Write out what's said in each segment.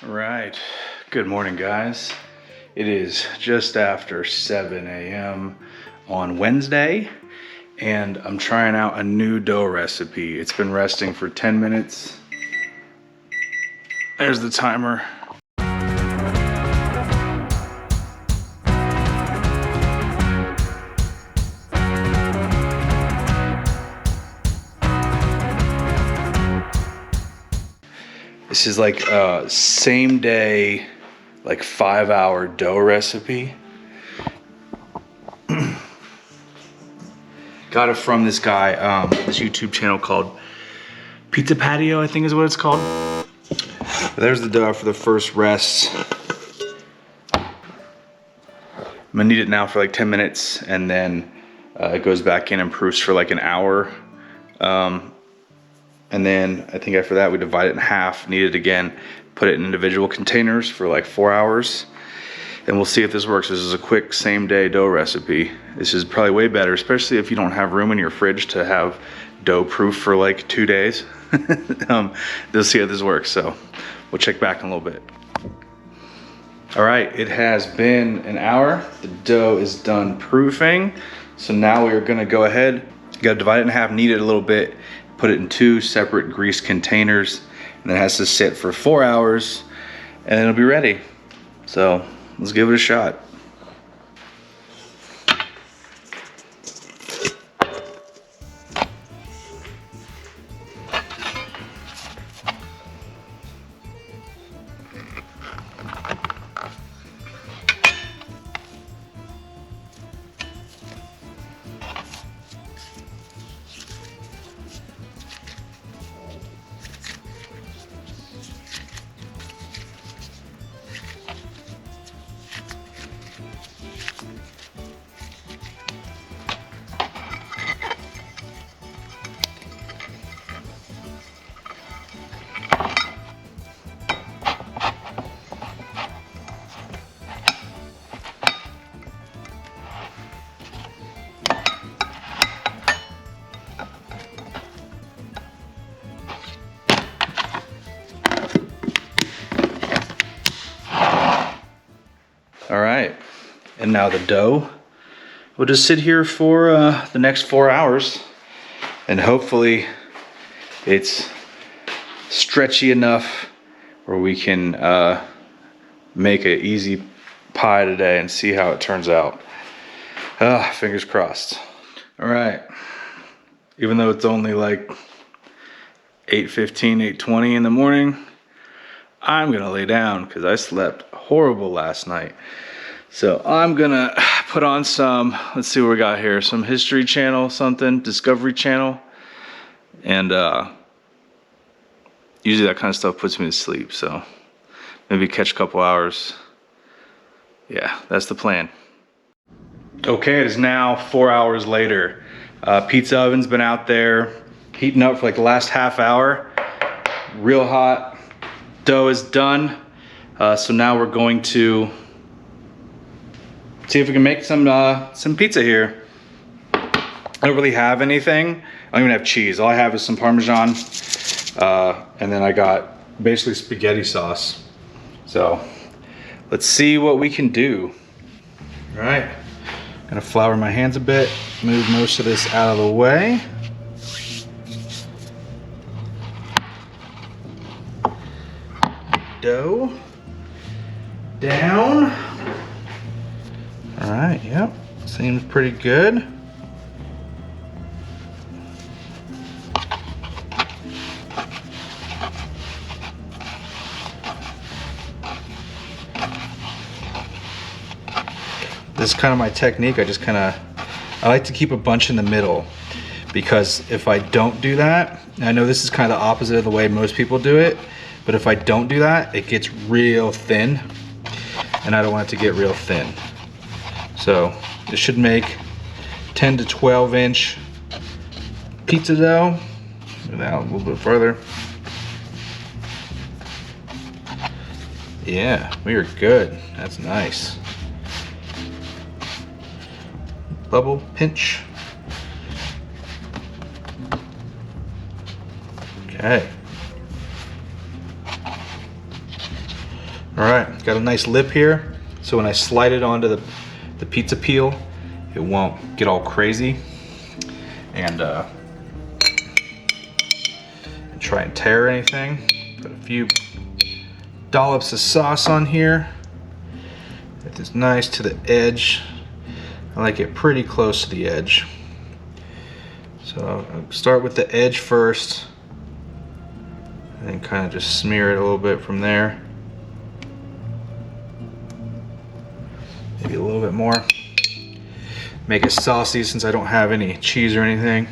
Right. Good morning, guys. It is just after 7 a.m. on Wednesday, and I'm trying out a new dough recipe. It's been resting for 10 minutes. There's the timer. This is like a same day, like 5-hour dough recipe. Got it from this guy, this YouTube channel called Pizza Patio, I think is what it's called. There's the dough for the first rest. I'm gonna knead it now for like 10 minutes, and then it goes back in and proofs for like an hour. And then I think after that we divide it in half, knead it again, put it in individual containers for like 4 hours. And we'll see if this works. This is a quick same day dough recipe. This is probably way better, especially if you don't have room in your fridge to have dough proof for like 2 days. They'll see how this works. So we'll check back in a little bit. All right, it has been an hour. The dough is done proofing. So now we are gonna go ahead, you gotta divide it in half, knead it a little bit, put it in 2 separate grease containers, and then it has to sit for 4 hours, and it'll be ready. So let's give it a shot. All right, and now the dough will just sit here for the next 4 hours, and hopefully it's stretchy enough where we can make an easy pie today and see how it turns out. Fingers crossed. All right, even though it's only like 8:15, 8:20 in the morning, I'm gonna lay down because I slept horrible last night. So I'm gonna put on some, let's see what we got here, some History Channel, something, Discovery Channel. And usually that kind of stuff puts me to sleep, so maybe catch a couple hours. Yeah, that's the plan. Okay, it is now 4 hours later. Pizza oven's been out there heating up for like the last half hour. Real hot. Dough is done. So now we're going to see if we can make some pizza here. I don't really have anything. I don't even have cheese. All I have is some Parmesan. And then I got basically spaghetti sauce. So let's see what we can do. All right, gonna flour my hands a bit, move most of this out of the way. Dough down. All right, yep, seems pretty good. This is kind of my technique. I like to keep a bunch in the middle, because if I don't do that, and I know this is kind of the opposite of the way most people do it, but if I don't do that, it gets real thin, and I don't want it to get real thin. So this should make 10 to 12 inch pizza dough. Move it out a little bit further. Yeah, we are good. That's nice. Bubble pinch. Okay. All right, got a nice lip here. So when I slide it onto the pizza peel, it won't get all crazy and try and tear anything. Put a few dollops of sauce on here. Get this nice to the edge. I like it pretty close to the edge. So I'll start with the edge first and then kind of just smear it a little bit from there. Maybe a little bit more. Make it saucy since I don't have any cheese or anything.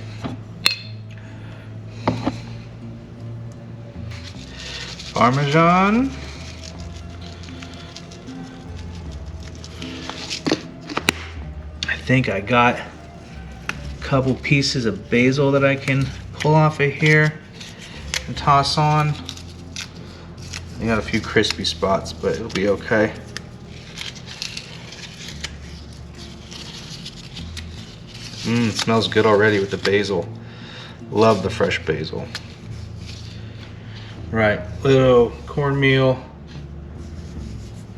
Parmesan. I think I got a couple pieces of basil that I can pull off of here and toss on. I got a few crispy spots, but it'll be okay. It smells good already with the basil. Love the fresh basil. Right, little cornmeal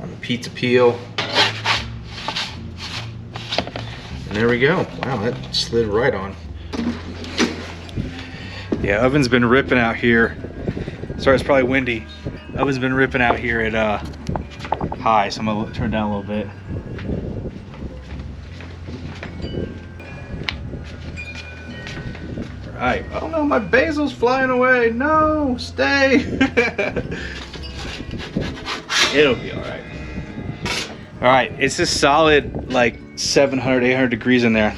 on the pizza peel. And there we go. Wow, that slid right on. Yeah, oven's been ripping out here. Sorry, it's probably windy. Oven's been ripping out here at high, so I'm gonna turn it down a little bit. Alright, oh no, my basil's flying away. No, stay. It'll be alright. Alright, it's a solid like 700, 800 degrees in there.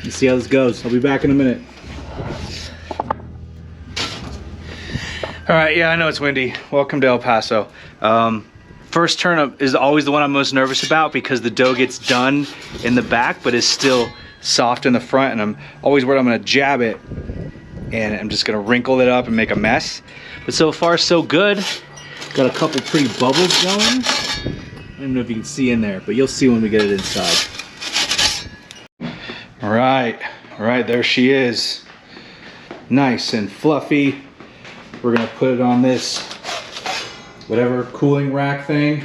Let's see how this goes. I'll be back in a minute. Alright, yeah, I know it's windy. Welcome to El Paso. First turn is always the one I'm most nervous about because the dough gets done in the back but is still soft in the front, and I'm always worried I'm gonna jab it and I'm just gonna wrinkle it up and make a mess. But so far so good. Got a couple pretty bubbles going. I don't even know if you can see in there, but you'll see when we get it inside. All right, there she is. Nice and fluffy. We're gonna put it on this whatever cooling rack thing,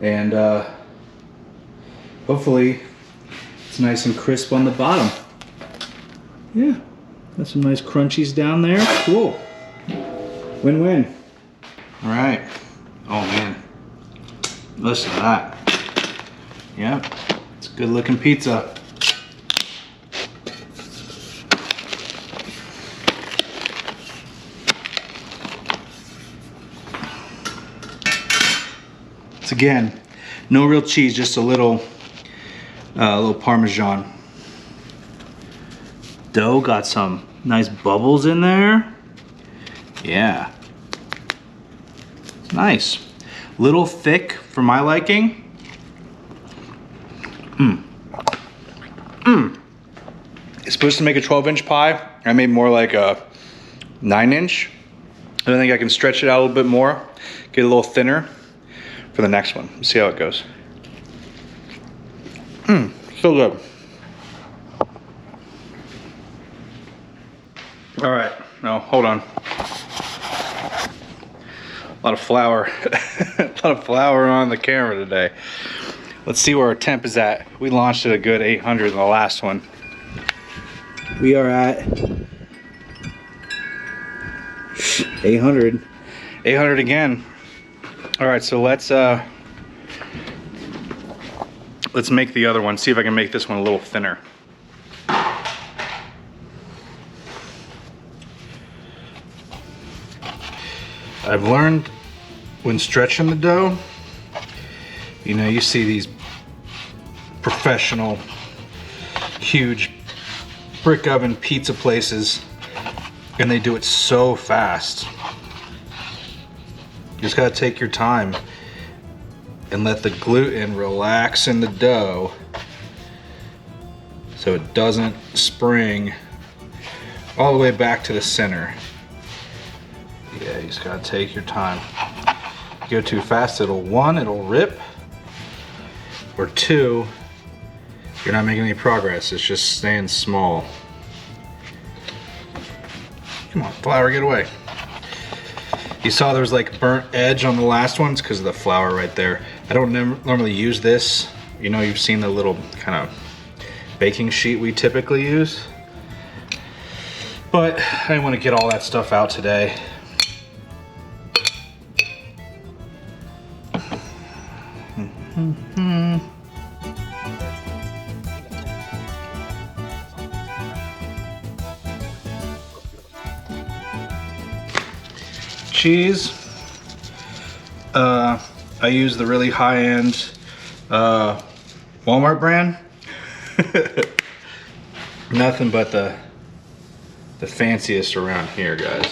and hopefully it's nice and crisp on the bottom. Yeah, got some nice crunchies down there. Cool. Win-win. All right. Oh man, listen to that. Yep, it's a good looking pizza. It's again, no real cheese, just a little Parmesan. Dough got some nice bubbles in there. Yeah. It's nice. Little thick for my liking. It's supposed to make a 12-inch pie. I made more like a 9-inch. I think I can stretch it out a little bit more, get a little thinner for the next one. Let's see how it goes. So good. All right, no, hold on. A lot of flour, a lot of flour on the camera today. Let's see where our temp is at. We launched at a good 800 in the last one. We are at 800. 800 again. All right, so let's make the other one. See if I can make this one a little thinner. I've learned when stretching the dough, you know, you see these professional, huge brick oven pizza places, and they do it so fast. You just gotta take your time and let the gluten relax in the dough so it doesn't spring all the way back to the center. Yeah, you just gotta take your time. If you go too fast, it'll rip, or two, you're not making any progress. It's just staying small. Come on, flour, get away. You saw there was like burnt edge on the last ones because of the flour right there. I don't normally use this. You know, you've seen the little kind of baking sheet we typically use. But I didn't want to get all that stuff out today. Cheese. I use the really high-end Walmart brand. Nothing but the fanciest around here, guys.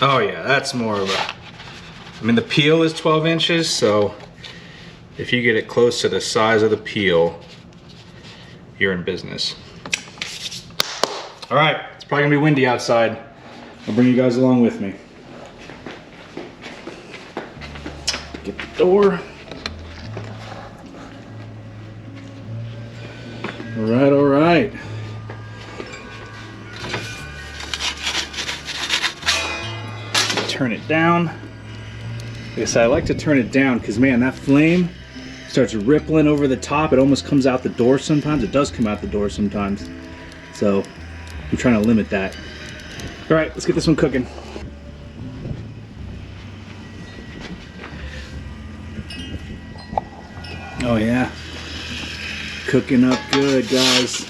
Oh yeah, that's more of a, I mean the peel is 12 inches, so if you get it close to the size of the peel, you're in business. All right, it's probably gonna be windy outside. I'll bring you guys along with me. Get the door. All right, all right. Turn it down. Like I said, I like to turn it down because, man, that flame starts rippling over the top. It almost comes out the door sometimes. It does come out the door sometimes. So I'm trying to limit that. All right, let's get this one cooking. Oh yeah, cooking up good, guys.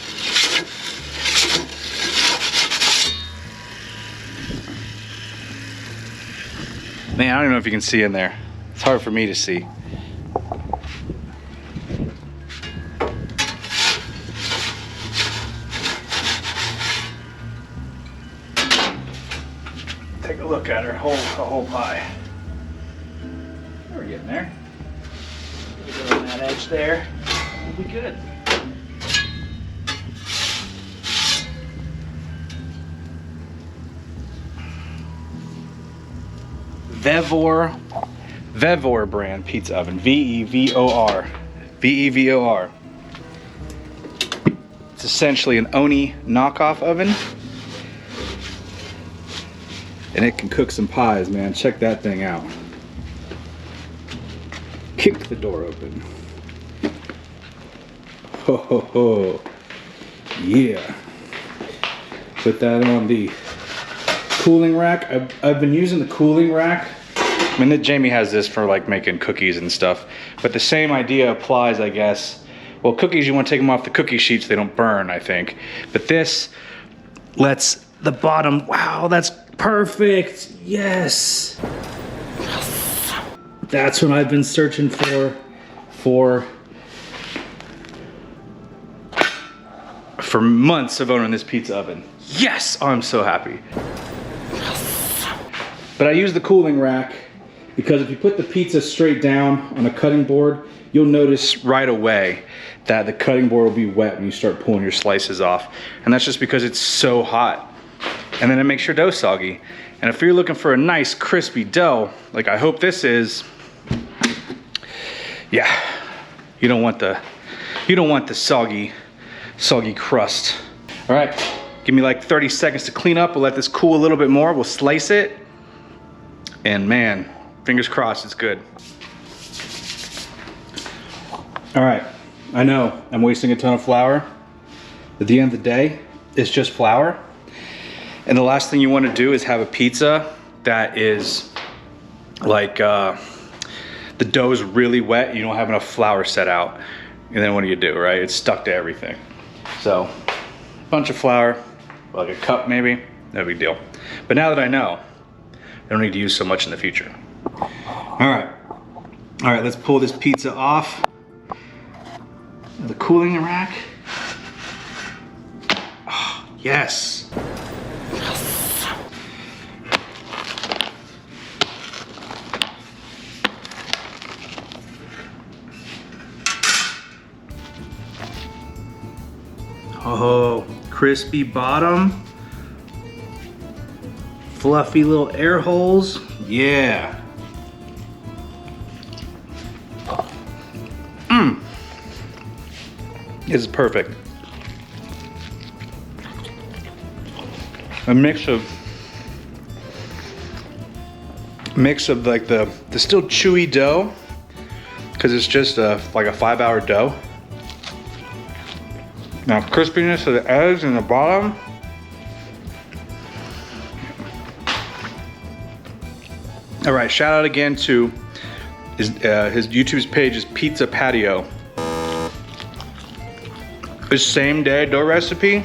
Man, I don't even know if you can see in there. It's hard for me to see. Take a look at her whole pie. We're getting there. Get on that edge there. We'll be good. Vevor brand pizza oven. V-E-V-O-R. V-E-V-O-R. It's essentially an Oni knockoff oven. And it can cook some pies, man. Check that thing out. Kick the door open. Ho ho ho. Yeah. Put that on the cooling rack. I've been using the cooling rack. I mean, Jamie has this for like making cookies and stuff, but the same idea applies, I guess. Well, cookies, you want to take them off the cookie sheets, they don't burn, I think. But this lets the bottom, wow, that's perfect. Yes. That's what I've been searching for months of owning this pizza oven. Yes, oh, I'm so happy. But I use the cooling rack because if you put the pizza straight down on a cutting board, you'll notice right away that the cutting board will be wet when you start pulling your slices off. And that's just because it's so hot. And then it makes your dough soggy. And if you're looking for a nice crispy dough, like I hope this is, yeah, you don't want the soggy crust. All right, give me like 30 seconds to clean up. We'll let this cool a little bit more. We'll slice it. And man, fingers crossed, it's good. All right, I know I'm wasting a ton of flour. At the end of the day, it's just flour. And the last thing you want to do is have a pizza that is like, the dough is really wet, you don't have enough flour set out. And then what do you do, right? It's stuck to everything. So, a bunch of flour, like a cup maybe, no big deal. But now that I know, I don't need to use so much in the future. All right, let's pull this pizza off the cooling rack. Oh, yes. Oh, crispy bottom. Fluffy little air holes. Yeah. This is perfect. A mix of mix of like the still chewy dough, because it's just like a 5-hour dough. Now crispiness of the edge and the bottom. All right, shout out again to his YouTube's page is Pizza Patio. This same day dough recipe.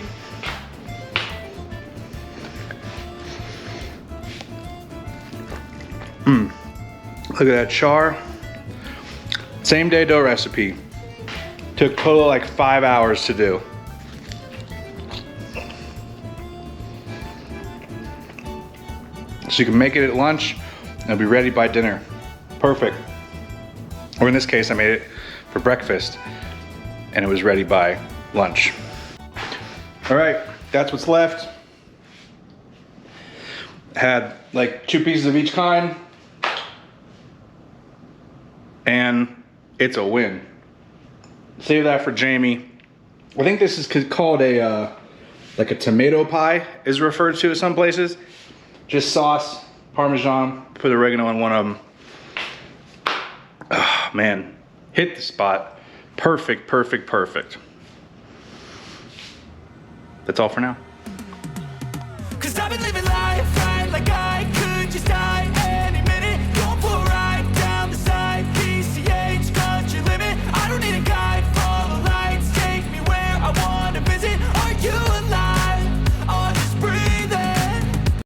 Look at that char. Same day dough recipe. Took total like 5 hours to do. So you can make it at lunch and it'll be ready by dinner. Perfect. Or in this case, I made it for breakfast and it was ready by lunch. All right, that's what's left. Had like 2 pieces of each kind. And it's a win. Save that for Jamie. I think this is called a like a tomato pie is referred to at some places. Just sauce, Parmesan, put oregano in one of them. Oh, man, hit the spot. Perfect, perfect, perfect. That's all for now. 'Cause I've been living life right like I could just die.